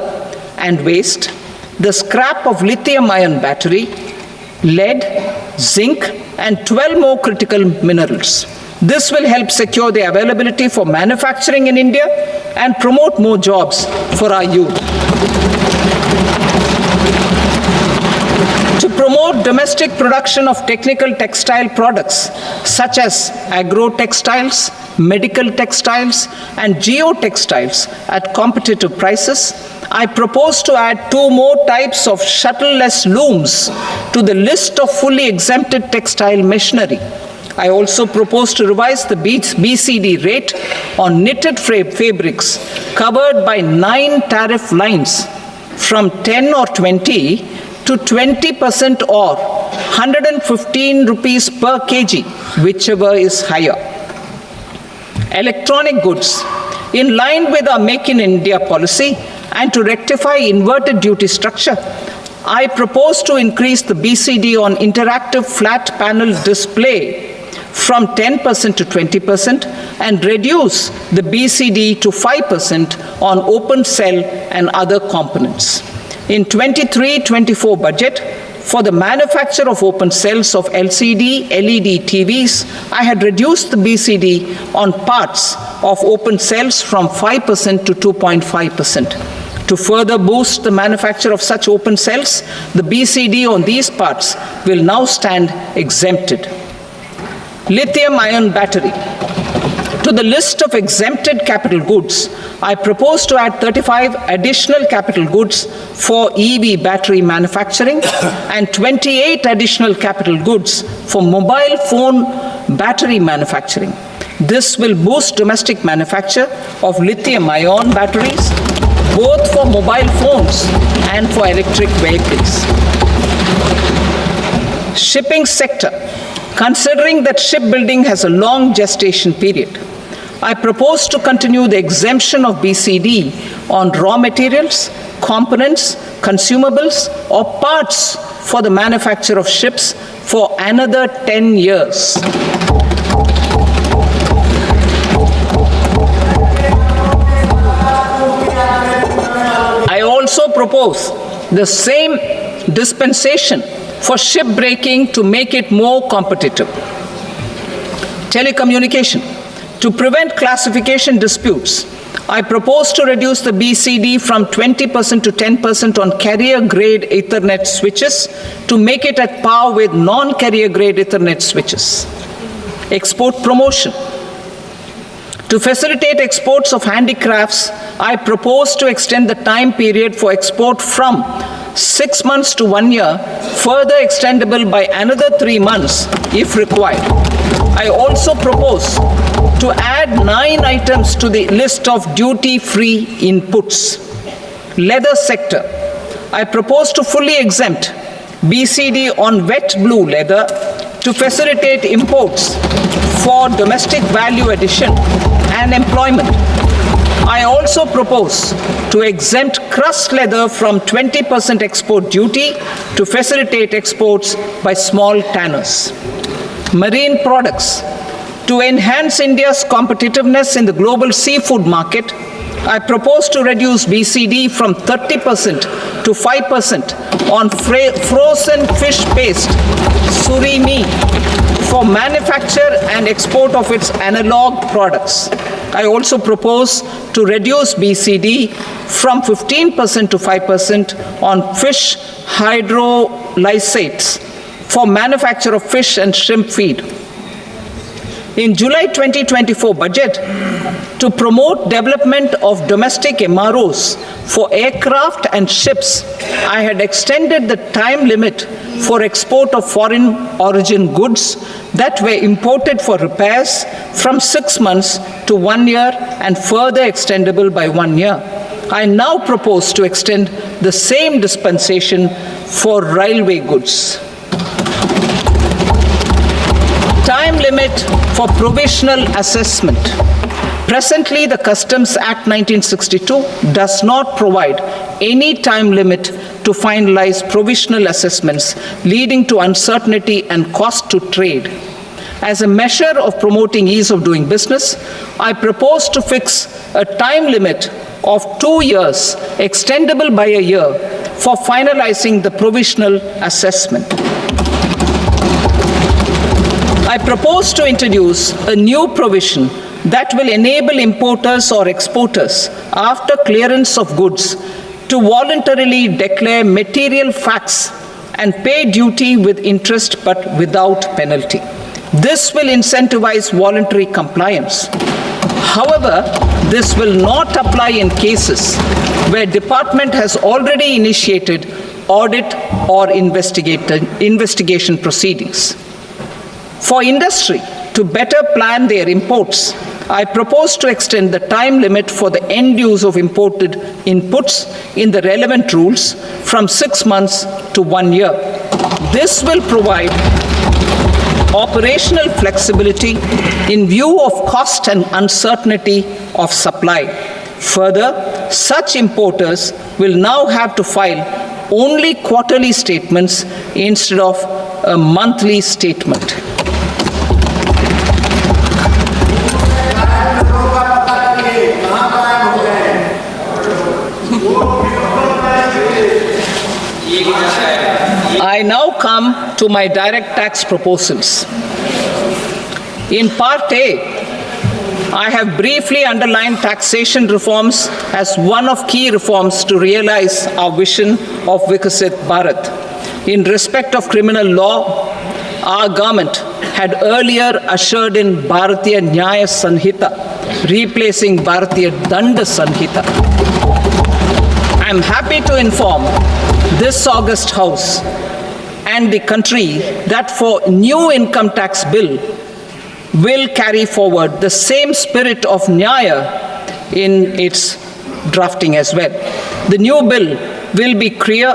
and waste, the scrap of lithium-ion battery, lead, zinc, and 12 more critical minerals. This will help secure the availability for manufacturing in India and promote more jobs for our youth. To promote domestic production of technical textile products such as agro-textiles, medical textiles, and geotextiles at competitive prices, I propose to add 2 more types of shuttle-less looms to the list of fully exempted textile machinery. I also propose to revise the BCD rate on knitted fabrics covered by 9 tariff lines from 10 or 20 to 20% or 115 rupees per kg, whichever is higher. Electronic goods. In line with our Make in India policy and to rectify inverted duty structure, I propose to increase the BCD on interactive flat panel display from 10% to 20% and reduce the BCD to 5% on open cell and other components. In 23-24 budget, for the manufacture of open cells of LCD, LED TVs, I had reduced the BCD on parts of open cells from 5% to 2.5%. To further boost the manufacture of such open cells, the BCD on these parts will now stand exempted. Lithium-ion battery. To the list of exempted capital goods, I propose to add 35 additional capital goods for EV battery manufacturing and 28 additional capital goods for mobile phone battery manufacturing. This will boost domestic manufacture of lithium-ion batteries, both for mobile phones and for electric vehicles. Shipping sector. Considering that shipbuilding has a long gestation period, I propose to continue the exemption of BCD on raw materials, components, consumables, or parts for the manufacture of ships for another 10 years. I also propose the same dispensation for shipbreaking to make it more competitive. Telecommunication. To prevent classification disputes, I propose to reduce the BCD from 20% to 10% on carrier-grade Ethernet switches to make it at par with non-carrier-grade Ethernet switches. Export promotion. To facilitate exports of handicrafts, I propose to extend the time period for export from 6 months to 1 year, further extendable by another 3 months if required. I also propose to add 9 items to the list of duty-free inputs. Leather sector. I propose to fully exempt BCD on wet blue leather to facilitate imports for domestic value addition and employment. I also propose to exempt crust leather from 20% export duty to facilitate exports by small tanners. Marine products. To enhance India's competitiveness in the global seafood market, I propose to reduce BCD from 30% to 5% on frozen fish paste, surimi, for manufacture and export of its analog products. I also propose to reduce BCD from 15% to 5% on fish hydrolysates for manufacture of fish and shrimp feed. In July 2024 budget, to promote development of domestic MROs for aircraft and ships, I had extended the time limit for export of foreign origin goods that were imported for repairs from 6 months to 1 year and further extendable by 1 year. I now propose to extend the same dispensation for railway goods. Time limit for provisional assessment. Presently, the Customs Act 1962 does not provide any time limit to finalize provisional assessments, leading to uncertainty and cost to trade. As a measure of promoting ease of doing business, I propose to fix a time limit of 2 years, extendable by a year, for finalizing the provisional assessment. I propose to introduce a new provision that will enable importers or exporters, after clearance of goods, to voluntarily declare material facts and pay duty with interest but without penalty. This will incentivize voluntary compliance. However, this will not apply in cases where department has already initiated audit or investigation proceedings. For industry to better plan their imports, I propose to extend the time limit for the end use of imported inputs in the relevant rules from 6 months to 1 year. This will provide operational flexibility in view of cost and uncertainty of supply. Further, such importers will now have to file only quarterly statements instead of a monthly statement. I now come to my direct tax proposals. In Part A, I have briefly underlined taxation reforms as one of key reforms to realize our vision of Vikasit Bharat. In respect of criminal law, our government had earlier ushered in Bharatiya Nyaya Sanhita, replacing Bharatiya Danda Sanhita. I am happy to inform this august House and the country that for new income tax bill will carry forward the same spirit of Nyaya in its drafting as well. The new bill will be clear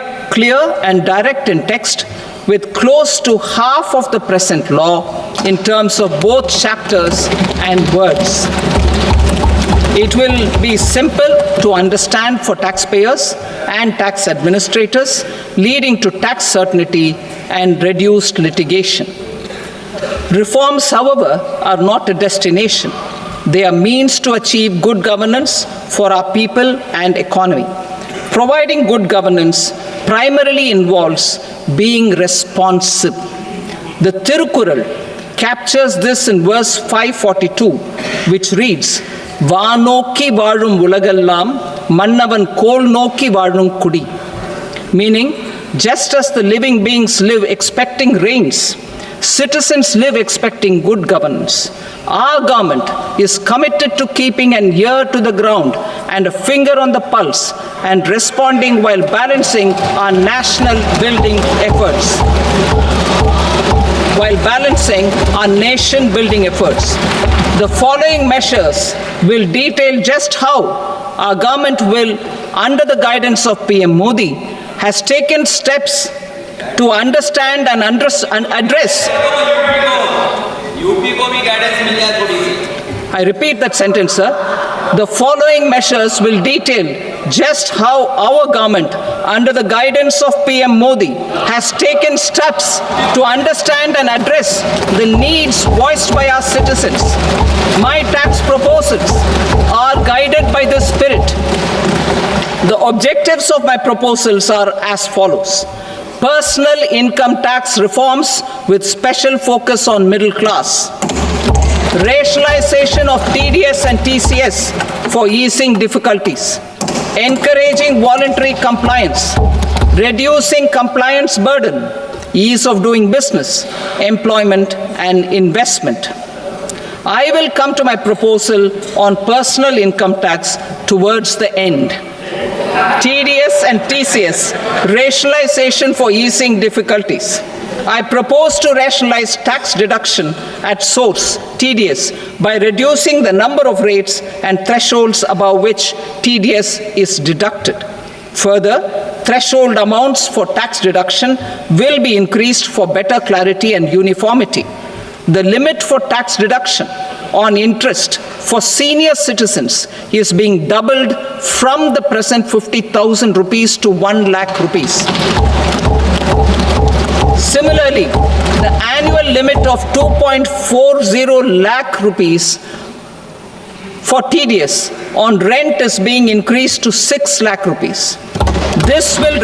and direct in text, with close to half of the present law in terms of both chapters and words. It will be simple to understand for taxpayers and tax administrators, leading to tax certainty and reduced litigation. Reforms, however, are not a destination. They are means to achieve good governance for our people and economy. Providing good governance primarily involves being responsive. The Tirukural captures this in verse 542, which reads, "Vaanokki vaazhum ulagallam, mannavan kol nokki vaazhum kudi," meaning, just as the living beings live expecting rains, citizens live expecting good governance. Our government is committed to keeping an ear to the ground and a finger on the pulse and responding while balancing our national building efforts. The following measures will detail just how our government will, under the guidance of PM Modi, has taken steps to understand and address. I repeat that sentence, sir. The following measures will detail just how our government, under the guidance of PM Modi, has taken steps to understand and address the needs voiced by our citizens. My tax proposals are guided by this spirit. The objectives of my proposals are as follows. Personal income tax reforms with special focus on middle class. Rationalization of TDS and TCS for easing difficulties. Encouraging voluntary compliance. Reducing compliance burden. Ease of doing business, employment and investment. I will come to my proposal on personal income tax towards the end. TDS and TCS, rationalization for easing difficulties. I propose to rationalize tax deduction at source, TDS, by reducing the number of rates and thresholds above which TDS is deducted. Further, threshold amounts for tax deduction will be increased for better clarity and uniformity. The limit for tax deduction on interest for senior citizens is being doubled from the present 50,000 rupees to 1 lakh rupees. Similarly, the annual limit of 2.40 lakh rupees for TDS on rent is being increased to 6 lakh rupees. This will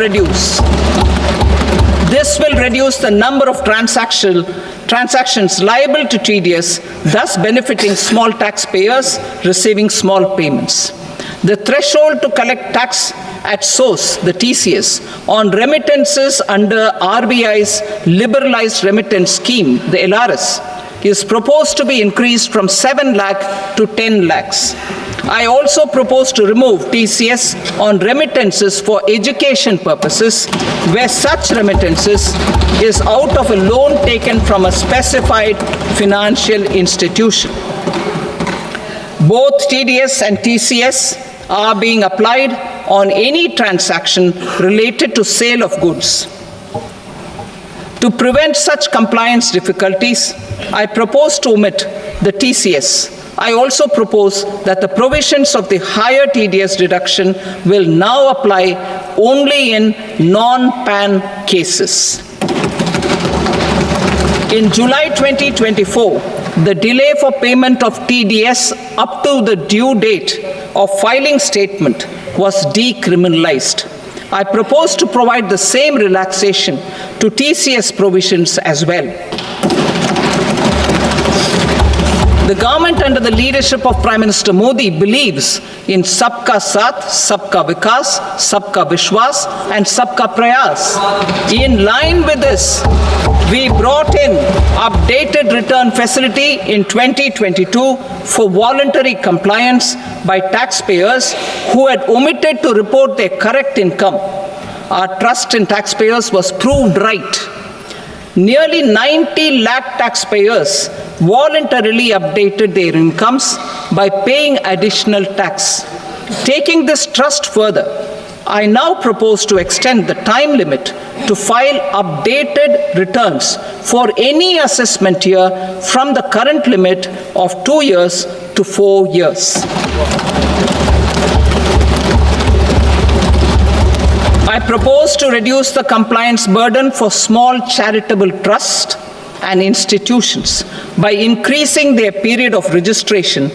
reduce the number of transactions liable to TDS, thus benefiting small taxpayers receiving small payments. The threshold to collect tax at source, the TCS, on remittances under RBI's liberalized remittance scheme, the LRS, is proposed to be increased from 7 lakh to 10 lakhs. I also propose to remove TCS on remittances for education purposes, where such remittances is out of a loan taken from a specified financial institution. Both TDS and TCS are being applied on any transaction related to sale of goods. To prevent such compliance difficulties, I propose to omit the TCS. I also propose that the provisions of the higher TDS deduction will now apply only in non-PAN cases. In July 2024, the delay for payment of TDS up to the due date of filing statement was decriminalized. I propose to provide the same relaxation to TCS provisions as well. The government under the leadership of Prime Minister Modi believes in Sabka Saath, Sabka Vikas, Sabka Vishwas and Sabka Prayas. In line with this, we brought in updated return facility in 2022 for voluntary compliance by taxpayers who had omitted to report their correct income. Our trust in taxpayers was proved right. Nearly 90 lakh taxpayers voluntarily updated their incomes by paying additional tax. Taking this trust further, I now propose to extend the time limit to file updated returns for any assessment year from the current limit of 2 years to 4 years. propose to reduce the compliance burden for small charitable trusts and institutions by increasing their period of registration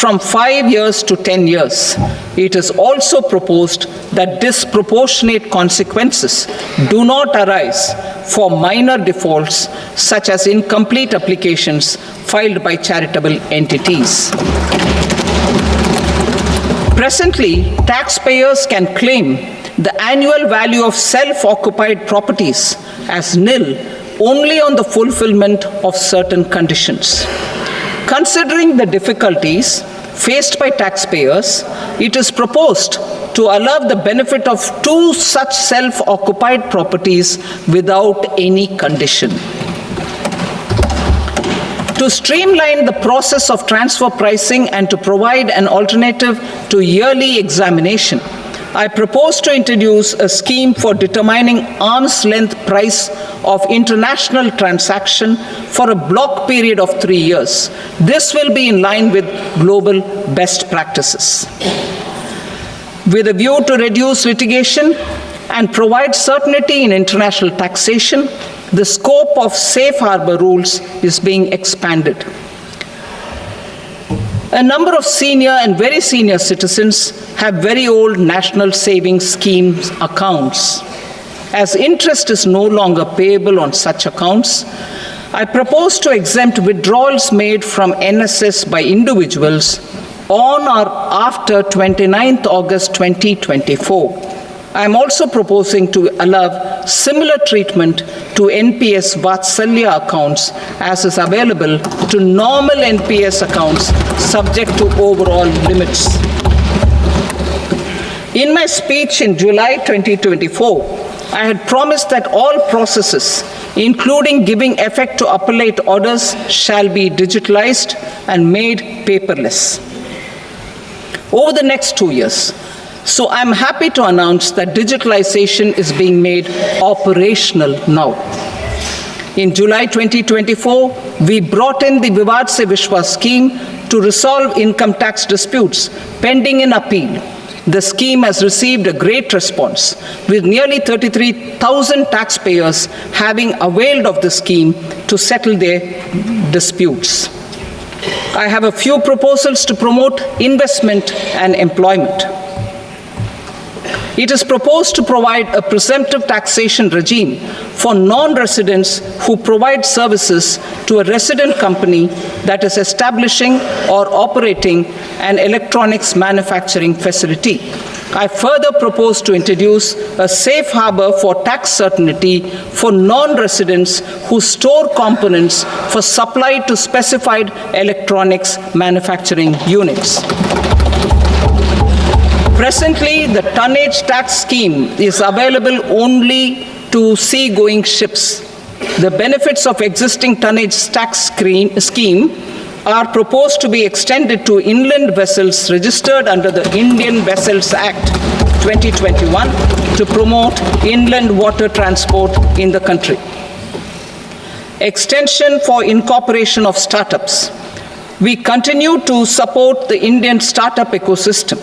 from 5 years to 10 years. It is also proposed that disproportionate consequences do not arise for minor defaults, such as incomplete applications filed by charitable entities. Presently, taxpayers can claim the annual value of self-occupied properties as nil only on the fulfillment of certain conditions. Considering the difficulties faced by taxpayers, it is proposed to allow the benefit of 2 such self-occupied properties without any condition. To streamline the process of transfer pricing and to provide an alternative to yearly examination, I propose to introduce a scheme for determining arm's length price of international transaction for a block period of 3 years. This will be in line with global best practices. With a view to reduce litigation and provide certainty in international taxation, the scope of safe harbor rules is being expanded. A number of senior and very senior citizens have very old national savings schemes accounts. As interest is no longer payable on such accounts, I propose to exempt withdrawals made from NSS by individuals on or after 29th August 2024. I am also proposing to allow similar treatment to NPS Vatsalya accounts as is available to normal NPS accounts subject to overall limits. In my speech in July 2024, I had promised that all processes, including giving effect to appellate orders, shall be digitalized and made paperless over the next 2 years. So I'm happy to announce that digitalization is being made operational now. In July 2024, we brought in the Vivad Se Vishwas scheme to resolve income tax disputes pending in appeal. The scheme has received a great response, with nearly 33,000 taxpayers having availed of the scheme to settle their disputes. I have a few proposals to promote investment and employment. It is proposed to provide a presumptive taxation regime for non-residents who provide services to a resident company that is establishing or operating an electronics manufacturing facility. I further propose to introduce a safe harbor for tax certainty for non-residents who store components for supply to specified electronics manufacturing units. Presently, the tonnage tax scheme is available only to sea-going ships. The benefits of existing tonnage tax scheme are proposed to be extended to inland vessels registered under the Indian Vessels Act 2021 to promote inland water transport in the country. Extension for incorporation of startups. We continue to support the Indian startup ecosystem.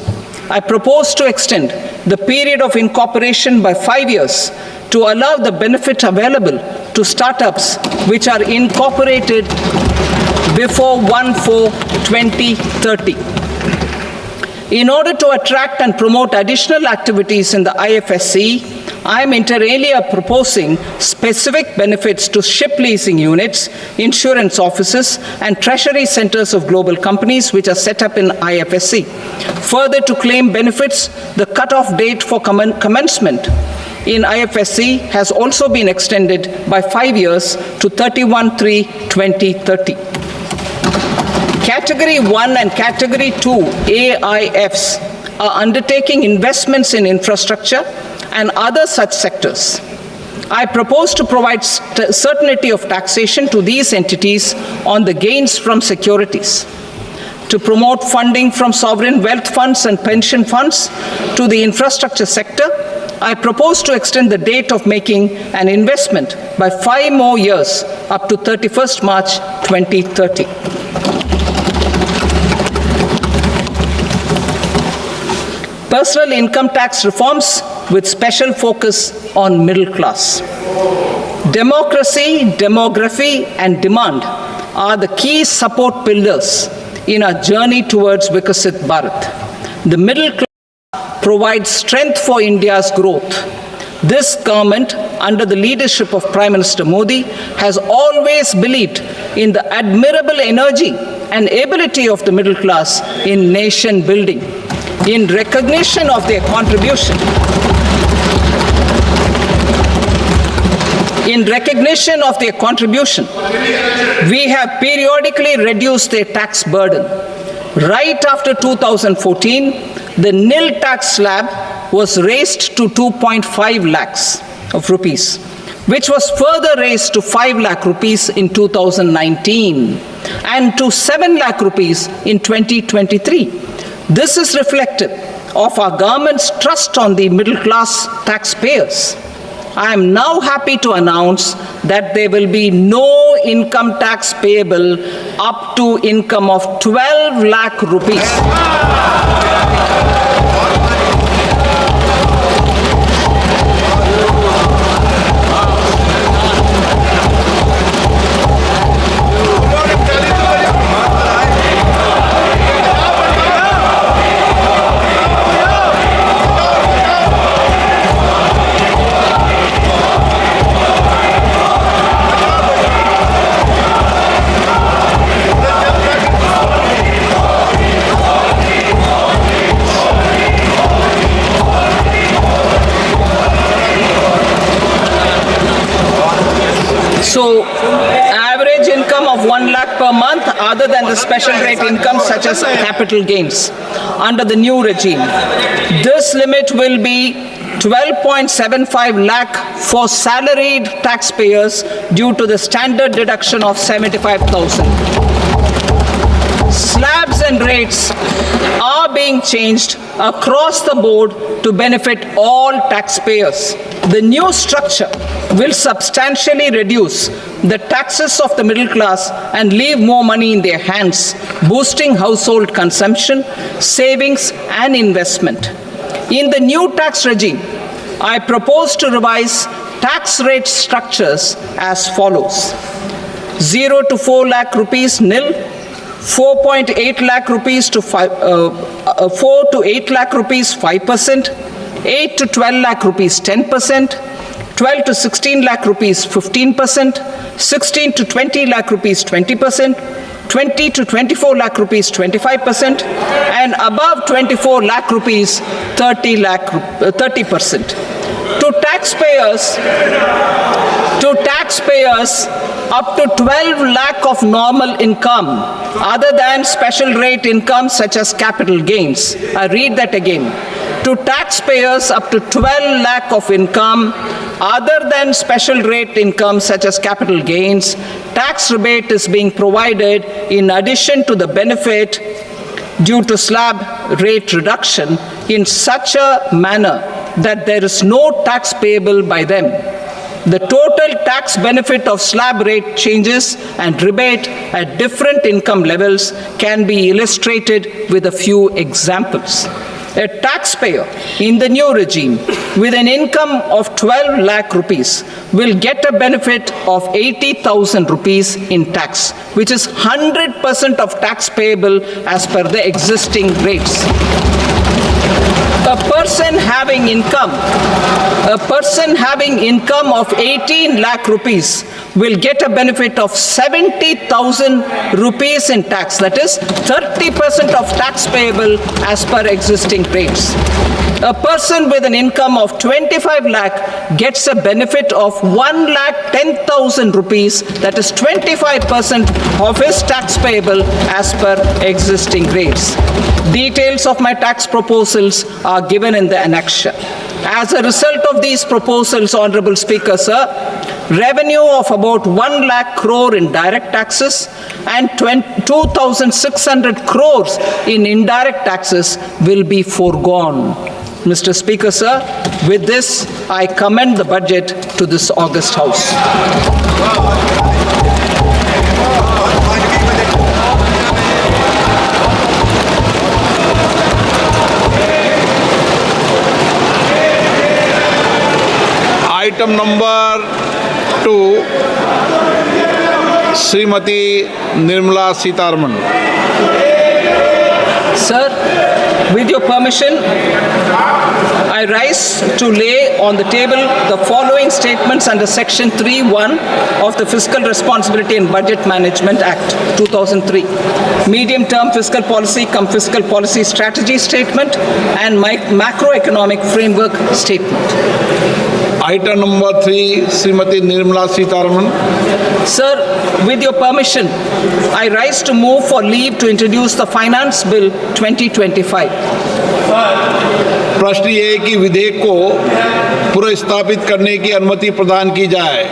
I propose to extend the period of incorporation by 5 years to allow the benefit available to startups which are incorporated before 1/4/2030. In order to attract and promote additional activities in the IFSC, I am inter alia proposing specific benefits to ship leasing units, insurance offices, and treasury centers of global companies which are set up in IFSC. Further, to claim benefits, the cutoff date for commencement in IFSC has also been extended by 5 years to 31/3/2030. Category 1 and Category 2 AIFs are undertaking investments in infrastructure and other such sectors. I propose to provide certainty of taxation to these entities on the gains from securities, to promote funding from sovereign wealth funds and pension funds to the infrastructure sector. I propose to extend the date of making an investment by 5 more years up to 31st March 2030. Personal income tax reforms with special focus on middle class. Democracy, demography, and demand are the key support pillars in our journey towards Vikasit Bharat. The middle class provides strength for India's growth. This government, under the leadership of Prime Minister Modi, has always believed in the admirable energy and ability of the middle class in nation building. In recognition of their contribution, we have periodically reduced their tax burden. Right after 2014, the nil tax slab was raised to 2.5 lakhs of rupees, which was further raised to 5 lakh rupees in 2019 and to 7 lakh rupees in 2023. This is reflective of our government's trust on the middle class taxpayers. I am now happy to announce that there will be no income tax payable up to income of 12 lakh rupees. So, average income of 1 lakh per month other than the special rate income such as capital gains under the new regime. This limit will be 12.75 lakh for salaried taxpayers due to the standard deduction of 75,000. Slabs and rates are being changed across the board to benefit all taxpayers. The new structure will substantially reduce the taxes of the middle class and leave more money in their hands, boosting household consumption, savings, and investment. In the new tax regime, I propose to revise tax rate structures as follows: 0 to 4 lakh rupees nil, 4.8 lakh rupees to 4 to 8 lakh rupees 5%, 8 to 12 lakh rupees 10%, 12 to 16 lakh rupees 15%, 16 to 20 lakh rupees 20%, 20 to 24 lakh rupees 25%, and above 24 lakh rupees 30%. To taxpayers up to 12 lakh of normal income other than special rate income such as capital gains. I read that again. To taxpayers up to 12 lakh of income other than special rate income such as capital gains, tax rebate is being provided in addition to the benefit due to slab rate reduction in such a manner that there is no tax payable by them. The total tax benefit of slab rate changes and rebate at different income levels can be illustrated with a few examples. A taxpayer in the new regime with an income of 12 lakh rupees will get a benefit of 80,000 rupees in tax, which is 100% of tax payable as per the existing rates. A person having income of 18 lakh rupees will get a benefit of 70,000 rupees in tax, that is 30% of tax payable as per existing rates. A person with an income of 25 lakh gets a benefit of 1,10,000 rupees, that is 25% of his tax payable as per existing rates. Details of my tax proposals are given in the annexure. As a result of these proposals, Honorable Speaker, sir, revenue of about 1 lakh crore in direct taxes and 2,600 crores in indirect taxes will be foregone. Mr. Speaker, sir, with this, I commend the budget to this august House. Item number 2, Srimati Nirmala Sitharaman. Sir, with your permission, I rise to lay on the table the following statements under Section 3(1) of the Fiscal Responsibility and Budget Management Act, 2003. Medium-term fiscal policy cum fiscal policy strategy statement and macroeconomic framework statement. Item number 3, Srimati Nirmala Sitharaman. Sir, with your permission, I rise to move for leave to introduce the Finance Bill 2025. प्रश्न ये है कि विधेयक को पुनर्स्थापित करने की अनुमति प्रदान की जाए।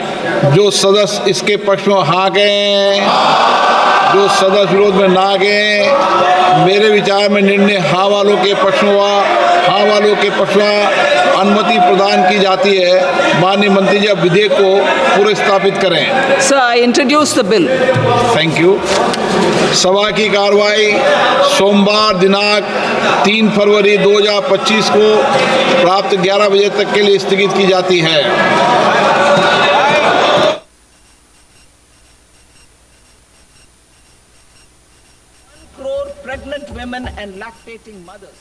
जो सदस्य इसके पक्ष में हाँ गए, जो सदस्य विरोध में ना गए, मेरे विचार में निर्णय हाँ वालों के पक्ष में हुआ। हाँ वालों के पक्ष में अनुमति प्रदान की जाती है। माननीय मंत्री जी अब विधेयक को पुनर्स्थापित करें। Sir, I introduce the bill. Thank you. सभा की कार्रवाई सोमवार दिनांक 3 फरवरी 2025 को प्राप्त 11 बजे तक के लिए स्थगित की जाती है। crore pregnant women and lactating mothers.